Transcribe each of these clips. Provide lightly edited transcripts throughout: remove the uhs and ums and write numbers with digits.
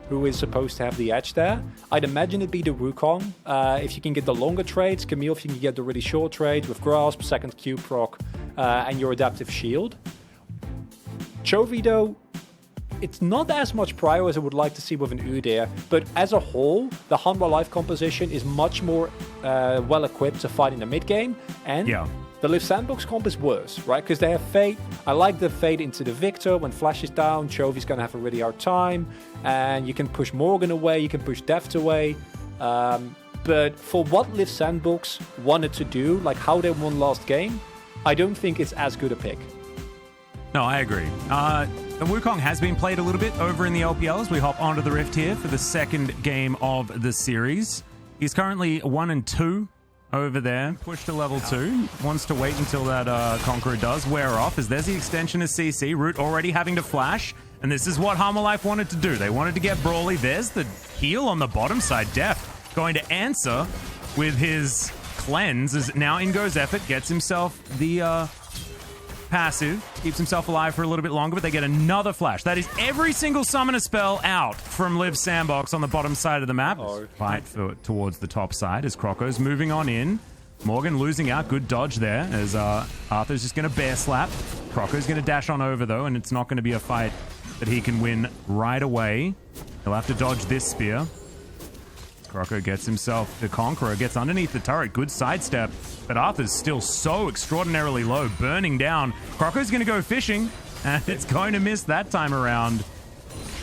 who is supposed to have the edge there. I'd imagine it'd be the Wukong. If you can get the longer trades, Camille, if you can get the really short trades with Grasp, second Q proc, and your adaptive shield. Chovy, though, it's not as much prio as I would like to see with an Udyr, but as a whole, the Hanwha Life composition is much more well-equipped to fight in the mid-game, and the Liv Sandbox comp is worse, right? Because they have Fate. I like the Fate into the Victor. When Flash is down, Chovy's going to have a really hard time, and you can push Morgan away, you can push Deft away, but for what Liv Sandbox wanted to do, like how they won last game, I don't think it's as good a pick. No, I agree. The Wukong has been played a little bit over in the LPL as we hop onto the Rift here for the second game of the series. He's currently 1-2 over there. Pushed to level 2. Wants to wait until that Conqueror does wear off, as there's the extension of CC. Root already having to flash, and this is what Hanwha Life wanted to do. They wanted to get Brawly. There's the heal on the bottom side. Def going to answer with his cleanse, as now in goes Effort, gets himself the passive, keeps himself alive for a little bit longer, but they get another flash. That is every single summoner spell out from Liv Sandbox on the bottom side of the map. Fight towards the top side as Croco's moving on in. Morgan losing out. Good dodge there as Arthur's just going to bear slap. Croco's going to dash on over though, and it's not going to be a fight that he can win right away. He'll have to dodge this spear. Croco gets himself the Conqueror, gets underneath the turret. Good sidestep, but Arthur's still so extraordinarily low, burning down. Croco's going to go fishing, and it's going to miss that time around.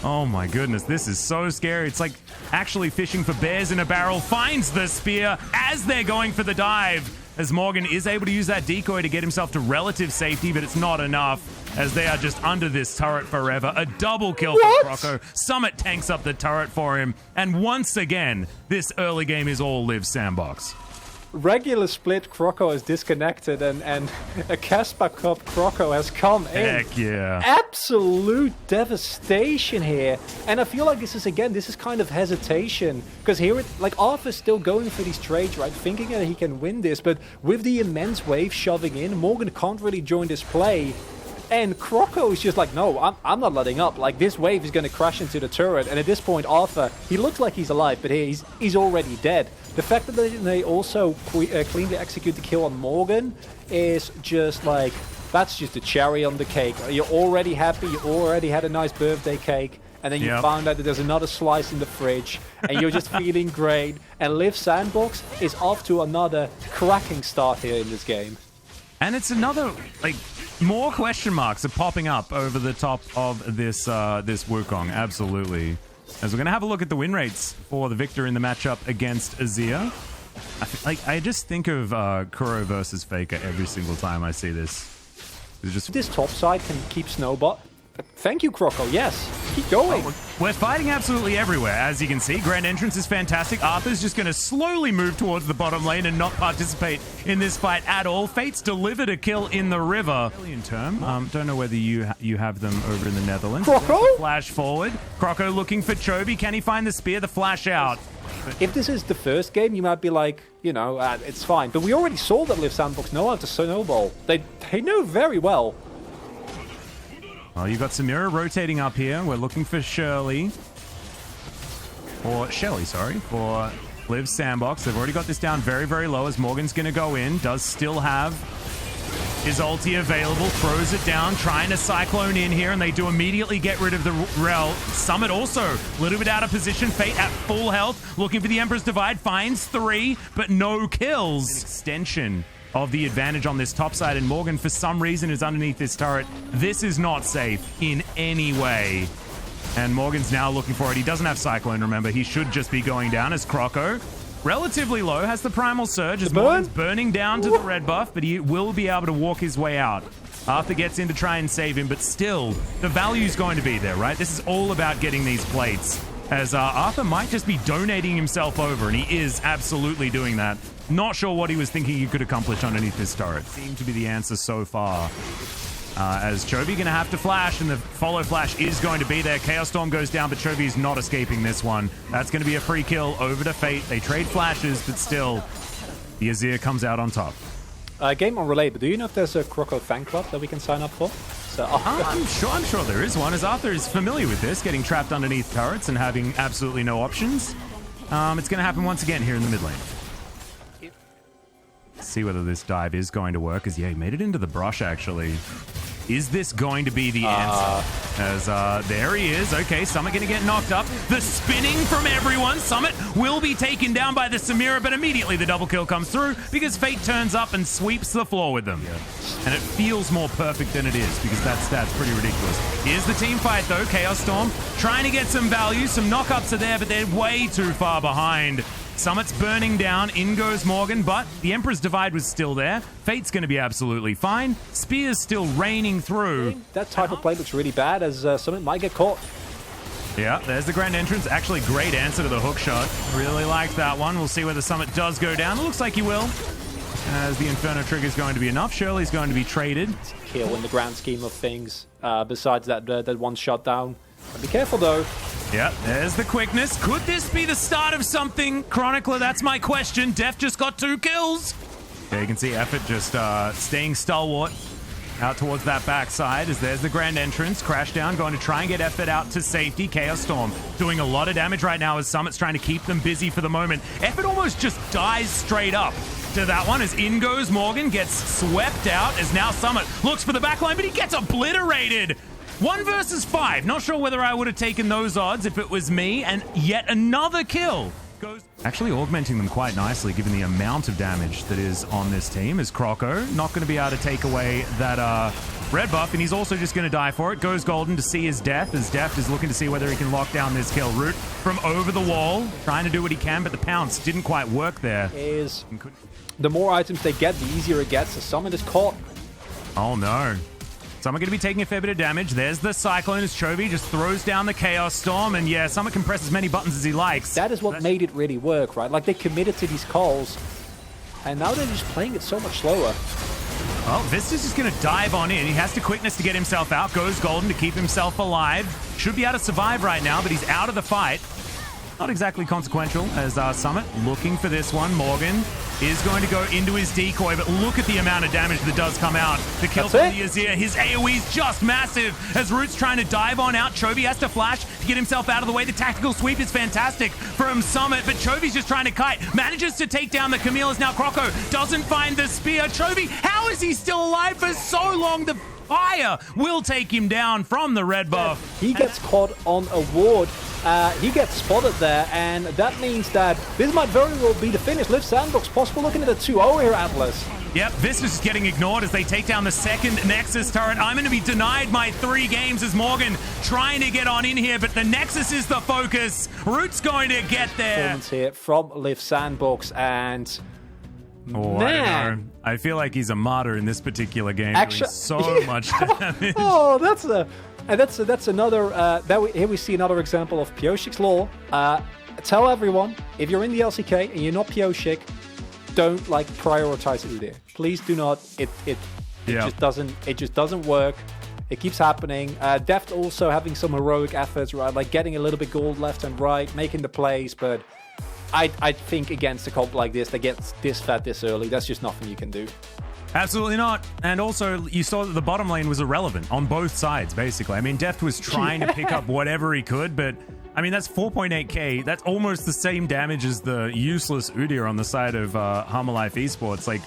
Oh my goodness, this is so scary. It's like actually fishing for bears in a barrel. Finds the spear as they're going for the dive, as Morgan is able to use that decoy to get himself to relative safety, but it's not enough, as they are just under this turret forever. A double kill for Croco. Summit tanks up the turret for him. And once again, this early game is all Liv Sandbox. Regular split Croco is disconnected, and a Casper Cup Croco has come in. Heck yeah. Absolute devastation here. And I feel like this is kind of hesitation. Because here, like, Arthur's still going for these trades, right? Thinking that he can win this. But with the immense wave shoving in, Morgan can't really join this play. And Croco is just like, no, I'm not letting up. Like, this wave is going to crash into the turret. And at this point, Arthur, he looks like he's alive, but he's already dead. The fact that they also cleanly execute the kill on Morgan is just like, that's just a cherry on the cake. You're already happy. You already had a nice birthday cake. And then you found out that there's another slice in the fridge. And you're just feeling great. And Liv Sandbox is off to another cracking start here in this game. And it's another, like, more question marks are popping up over the top of this this Wukong, absolutely. As we're going to have a look at the win rates for the Victor in the matchup against Azir. I just think of Kuro versus Faker every single time I see this. This top side can keep snowball. Thank you, Croco. Yes, keep going. We're fighting absolutely everywhere, as you can see. Grand entrance is fantastic. Arthur's just going to slowly move towards the bottom lane and not participate in this fight at all. Fate's delivered a kill in the river. In term, don't know whether you have them over in the Netherlands. Croco? Flash forward. Croco looking for Chovy. Can he find the spear? The flash out. If this is the first game, you might be like, you know, it's fine. But we already saw that Liv Sandbox know how to snowball. They know very well. Well, you've got Samira rotating up here. We're looking for Shelly, for Liv Sandbox. They've already got this down very, very low as Morgan's going to go in. Does still have his ulti available. Throws it down, trying to Cyclone in here, and they do immediately get rid of the Rel. Summit also a little bit out of position. Fate at full health, looking for the Emperor's Divide. Finds 3, but no kills. An extension of the advantage on this top side, and Morgan for some reason is underneath this turret. This is not safe in any way, and Morgan's now looking for it. He doesn't have Cyclone, remember. He should just be going down as Croco, relatively low, has the Primal Surge as Morgan's burning down to the red buff, but he will be able to walk his way out. Arthur gets in to try and save him, but still, the value's going to be there, right? This is all about getting these plates, as Arthur might just be donating himself over, and he is absolutely doing that. Not sure what he was thinking he could accomplish underneath this turret. Seemed to be the answer so far. As Chovy going to have to flash, and the follow flash is going to be there. Chaos Storm goes down, but Chovy is not escaping this one. That's going to be a free kill over to Fate. They trade flashes, but still, the Azir comes out on top. Game unrelated, but do you know if there's a Croco fan club that we can sign up for? answer. I'm sure there is one, as Arthur is familiar with this, getting trapped underneath turrets and having absolutely no options. It's going to happen once again here in the mid lane. Let's see whether this dive is going to work, as yeah, he made it into the brush, actually. Is this going to be the answer? As there he is. Okay, Summit going to get knocked up. The spinning from everyone. Summit will be taken down by the Samira, but immediately the double kill comes through because Fate turns up and sweeps the floor with them. And it feels more perfect than it is because that stat's pretty ridiculous. Here's the team fight, though. Chaos Storm trying to get some value. Some knockups are there, but they're way too far behind. Summit's burning down, in goes Morgan, but the Emperor's Divide was still there. Fate's going to be absolutely fine. Spear's still raining through. That type of play looks really bad, as Summit might get caught. Yeah, there's the grand entrance. Actually, great answer to the hook shot. Really liked that one. We'll see whether Summit does go down. It looks like he will, as the Inferno trigger is going to be enough. Shirley's going to be traded. Kill in the grand scheme of things, besides that one shot down. Be careful, though. Yeah, there's the quickness. Could this be the start of something? Chronicler, that's my question. Def just got 2 kills. Okay, you can see Effort just staying stalwart out towards that backside, as there's the grand entrance. Crashdown going to try and get Effort out to safety. Chaos Storm doing a lot of damage right now as Summit's trying to keep them busy for the moment. Effort almost just dies straight up to that one as in goes Morgan, gets swept out as now Summit looks for the backline, but he gets obliterated. 1 versus 5. Not sure whether I would have taken those odds if it was me. And yet another kill goes. Actually augmenting them quite nicely given the amount of damage that is on this team. Is Croco not going to be able to take away that red buff, and he's also just going to die for it. Goes Golden to see his death, as Deft is looking to see whether he can lock down this kill. Root from over the wall, trying to do what he can, but the pounce didn't quite work there. The more items they get, the easier it gets. The Summit is caught. Oh no. Summit going to be taking a fair bit of damage. There's the Cyclone as Chovy just throws down the Chaos Storm. And yeah, Summit can press as many buttons as he likes. That is what made it really work, right? Like, they committed to these calls. And now they're just playing it so much slower. Well, Vista's just going to dive on in. He has to quickness to get himself out. Goes Golden to keep himself alive. Should be able to survive right now, but he's out of the fight. Not exactly consequential as Summit looking for this one. Morgan is going to go into his decoy, but look at the amount of damage that does come out. The kill from the Azir, his AoE is just massive as Root's trying to dive on out. Chovy has to flash to get himself out of the way. The tactical sweep is fantastic from Summit, but Chovy's just trying to kite. Manages to take down the Camille as now Croco doesn't find the spear. Chovy, how is he still alive for so long? The fire will take him down from the red buff. He gets caught on a ward. He gets spotted there, and that means that this might very well be the finish. Live Sandbox possible, looking at a 2-0 here, Atlas. Yep, Vista's just getting ignored as they take down the second Nexus turret. I'm going to be denied my 3 games as Morgan trying to get on in here, but the Nexus is the focus. Root's going to get there. Performance here from Live Sandbox, and oh, man. I don't know. I feel like he's a martyr in this particular game. Actually, so much damage. Oh, that's another. Here we see another example of Pioshik's law. Tell everyone, if you're in the LCK and you're not Pioshik, don't prioritize it there. Please do not. It just doesn't work. It keeps happening. Deft also having some heroic efforts, right? Like getting a little bit gold left and right, making the plays, but I think against a comp like this that gets this fat this early, that's just nothing you can do. Absolutely not. And also, you saw that the bottom lane was irrelevant on both sides, basically. I mean, Deft was trying to pick up whatever he could, but I mean, that's 4.8k. That's almost the same damage as the useless Udyr on the side of Hamalife Esports. Like,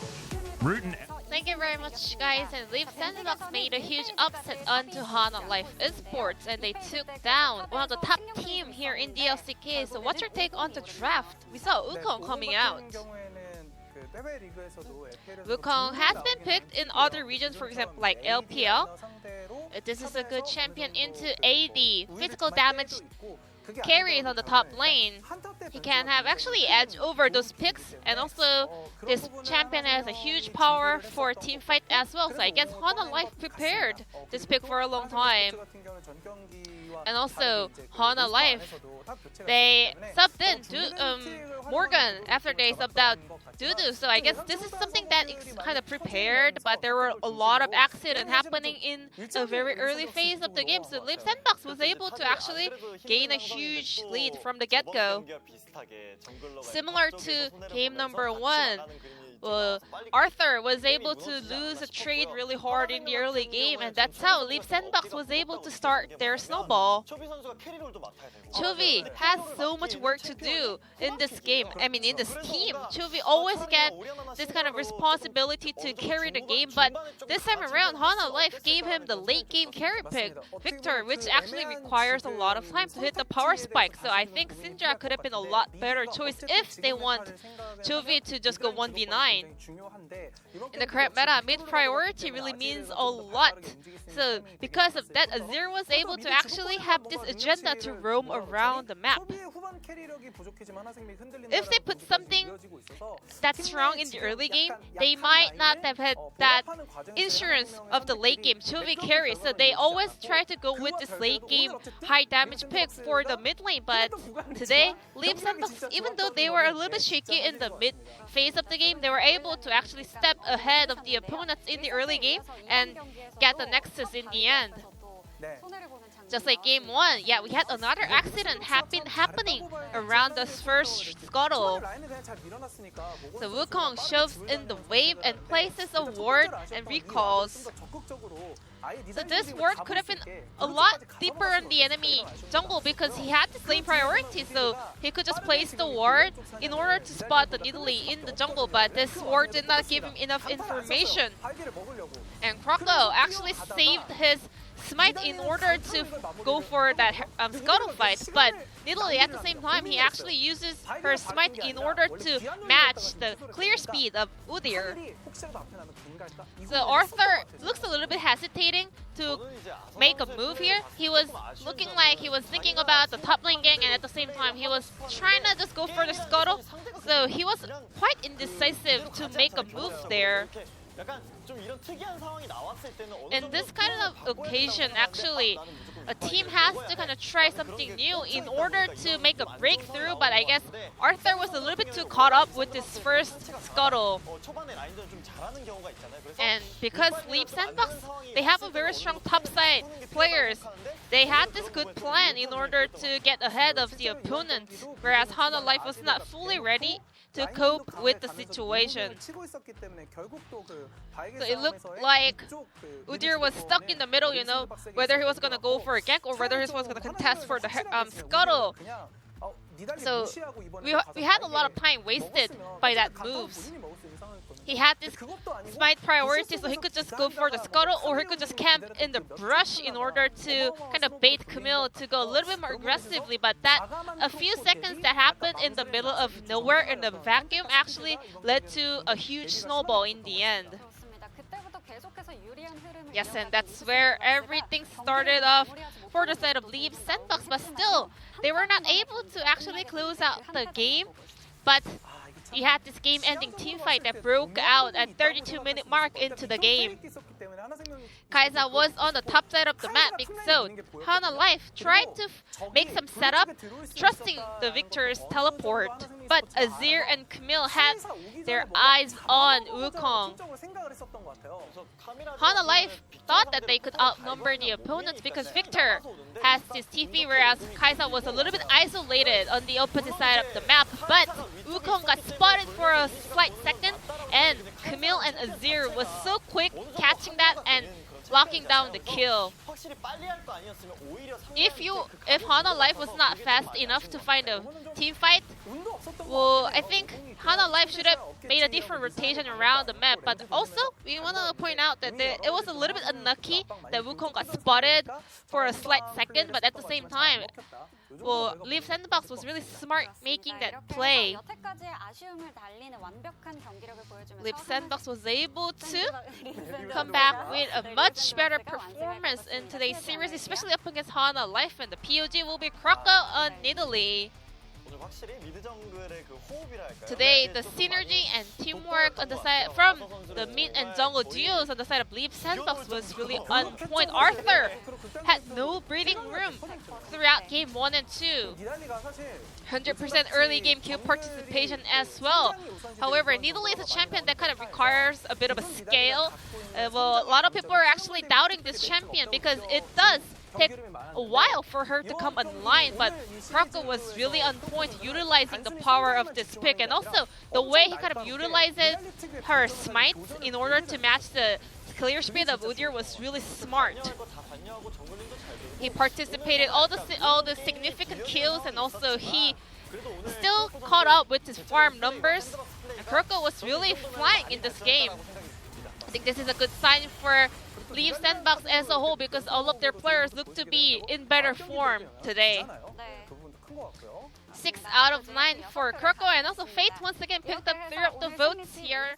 Root and... Thank you very much, guys. And Live Sandbox made a huge upset onto Hamalife Esports, and they took down one of the top team here in the LCK. So what's your take on the draft? We saw Wukong coming out. Wukong has been picked in other regions, for example, like LPL. This is a good champion into AD. Physical damage carries on the top lane. He can have actually edge over those picks, and also this champion has a huge power for team fight as well. So I guess Hamalife prepared this pick for a long time. And also Hamalife, they subbed in Morgan after they subbed out Dudu. So I guess this is something that is kind of prepared, but there were a lot of accidents happening in a very early phase of the game. So Liv Sandbox was able to actually gain a huge lead from the get-go. Similar to game number 1, Arthur was able to lose a trade really hard in the early game, and that's how Liv Sandbox was able to start their snowball. Chovy has so much work to do in this game. I mean, in this team, Chovy always get this kind of responsibility to carry the game, but this time around, Hana Life gave him the late game carry pick, Victor, which actually requires a lot of time to hit the power spike. So I think Syndra could have been a lot better choice if they want Chovy to just go 1v9. In the current meta, mid-priority really means a lot. So because of that, Azir was able to actually have this agenda to roam around the map. If they put something that's strong in the early game, they might not have had that insurance of the late game Chovy carry. So they always try to go with this late game high damage pick for the mid lane. But today, Liv Sandbox, even though they were a little bit shaky in the mid phase of the game, they were able to actually step ahead of the opponents in the early game and get the Nexus in the end. Just like game 1, yeah, we had another accident happening around the first scuttle. So Wukong shoves in the wave and places a ward and recalls. So this ward could have been a lot deeper in the enemy jungle because he had this lane priority, so he could just place the ward in order to spot the Nidalee in the jungle, but this ward did not give him enough information. And Croco actually saved his smite in order to go for that scuttle fight, but Nidalee at the same time, he actually uses her smite in order to match the clear speed of Udyr. So Arthur looks a little bit hesitating to make a move here. He was looking like he was thinking about the top lane gang, and at the same time he was trying to just go for the scuttle. So he was quite indecisive to make a move there. In this kind of occasion, actually, a team has to kind of try something new in order to make a breakthrough, but I guess Arthur was a little bit too caught up with his first scuttle. And because Liv Sandbox, they have a very strong topside players, they had this good plan in order to get ahead of the opponent, whereas Hana Life was not fully ready to cope with the situation. So it looked like Udyr was stuck in the middle, you know, whether he was going to go for a gank or whether he was going to contest for the scuttle. So we had a lot of time wasted by that moves. He had this smite priority, so he could just go for the scuttle, or he could just camp in the brush in order to kind of bait Camille to go a little bit more aggressively. But that a few seconds that happened in the middle of nowhere in the vacuum actually led to a huge snowball in the end. Yes, and that's where everything started off for the side of Liv Sandbox, but still, they were not able to actually close out the game. But we had this game-ending teamfight that broke out at 32-minute mark into the game. Kai'Sa was on the top side of the map, so Hana Life tried to make some setup, trusting the Victor's teleport. But Azir and Camille had their eyes on Wukong. Hana Life thought that they could outnumber the opponents because Victor has this TP, whereas Kai'Sa was a little bit isolated on the opposite side of the map. But Wukong got spotted for a slight second, and Camille and Azir was so quick catching that and locking down the kill. If Hana Life was not fast enough to find a team fight, well, I think Hana Life should have made a different rotation around the map. But also, we want to point out that it was a little bit unlucky that Wukong got spotted for a slight second, but at the same time, well, Liv Sandbox was really smart making that play. Liv Sandbox was able to come back with a much better performance in today's series, especially up against Hana Life, and the POG will be Croco on Nidalee. Today, the synergy and teamwork on the side from the mid and jungle duos on the side of Leaf Sandbox was really on point. Arthur had no breathing room throughout game 1 and 2. 100% early game kill participation as well. However, Nidalee is a champion that kind of requires a bit of a scale. Well, a lot of people are actually doubting this champion because it does take a while for her to come online, but Kroko was really on point utilizing the power of this pick, and also the way he kind of utilizes her smites in order to match the clear speed of Udyr was really smart. He participated all the significant kills, and also he still caught up with his farm numbers. And Kroko was really flying in this game. I think this is a good sign for Leaf Sandbox as a whole because all of their players look to be in better form today. 6 out of 9 for Kroko, and also Fate once again picked up 3 of the votes here.